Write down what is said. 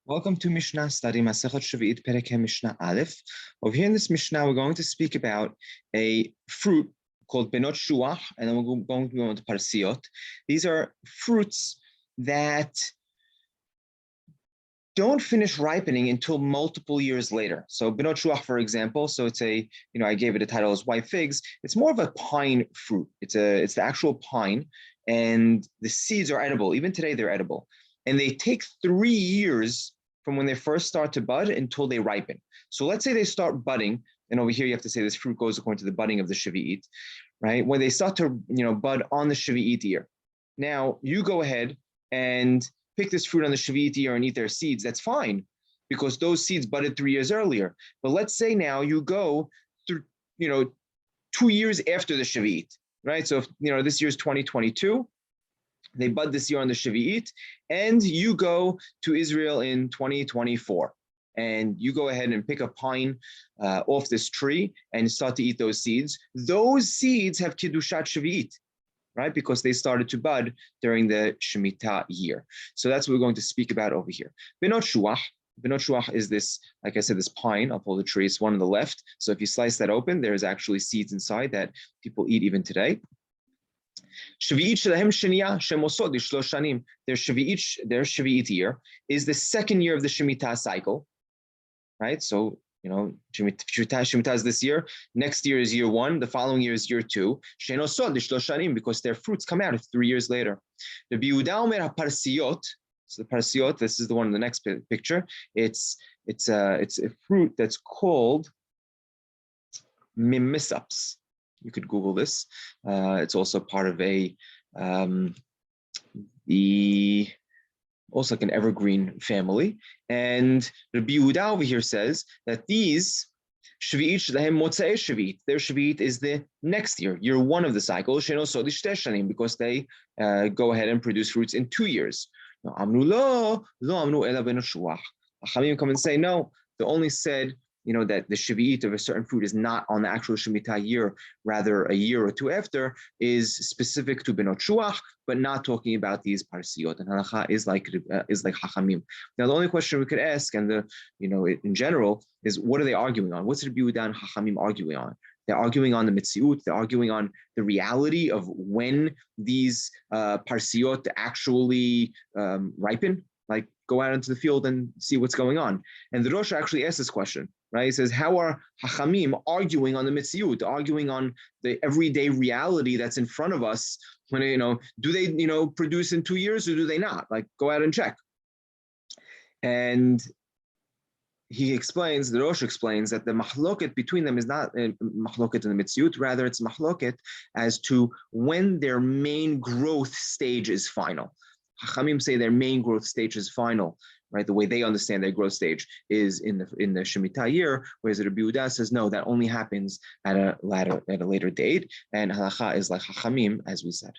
Welcome to Mishna study Masechet Sheviit Perek Mishnah Aleph. Over here in this Mishnah, we're going to speak about a fruit called benot shuach, and then we're going to go into parsiot. These are fruits that don't finish ripening until multiple years later. So benot shuach, for example, so it's I gave it a title as white figs. It's more of a pine fruit. It's the actual pine, and the seeds are edible. Even today, they're edible. And they take 3 years from when they first start to bud until they ripen. So let's say they start budding, and over here you have to say this fruit goes according to the budding of the Sheviit, right? When they start to bud on the Sheviit year. Now you go ahead and pick this fruit on the Sheviit year and eat their seeds. That's fine, because those seeds budded 3 years earlier. But let's say now you go through 2 years after the Sheviit, right? So if this year's 2022. They bud this year on the Sheviit, and you go to Israel in 2024, and you go ahead and pick a pine off this tree and start to eat those seeds. Those seeds have Kiddushat Sheviit, right? Because they started to bud during the Shemitah year. So that's what we're going to speak about over here. Benot shuach. Benot shuach is this, like I said, this pine. I'll pull the tree. It's one on the left. So if you slice that open, there's actually seeds inside that people eat even today. Sheviit shelahem sheniya shemosod lishlosh shanim. Their Sheviit year is the second year of the Shemitah cycle, right? So Shemitah is this year. Next year is year 1. The following year is year 2. Shenosod lishlosh shanim, because their fruits come out 3 years later. The Yehuda omer haparsiot. So the parsiot, this is the one in the next picture. It's a fruit that's called mimisaps. You could Google this. It's also part of also like an evergreen family. And Rabbi Yehuda over here says that these Sheviit shelahem motzei Sheviit, their Sheviit is the next year, year 1 of the cycle, because they go ahead and produce fruits in 2 years. Now, Amru lo amru ela benot shuach. Hachamim come and say, no, they only said that the Sheviit of a certain fruit is not on the actual Shemitah year, rather a year or 2 after, is specific to benot shuach, but not talking about these parsiot. And halacha is like hachamim. Now, the only question we could ask, and in general, is what are they arguing on? What's Rabbi Yehuda and hachamim arguing on? They're arguing on the mitziut. They're arguing on the reality of when these parsiot actually ripen. Like, go out into the field and see what's going on. And the Rosh actually asks this question, right? He says, how are Hachamim arguing on the Mitziut, arguing on the everyday reality that's in front of us? When do they produce in 2 years, or do they not? Like, go out and check. And he explains, the Rosh explains, that the mahloket between them is not mahloket in the Mitziut, rather it's mahloket as to when their main growth stage is final. Hachamim say their main growth stage is final, right? The way they understand their growth stage is in the Shemitah year, whereas Rabbi Yehuda says no, that only happens at a later date, and halacha is like Hachamim, as we said.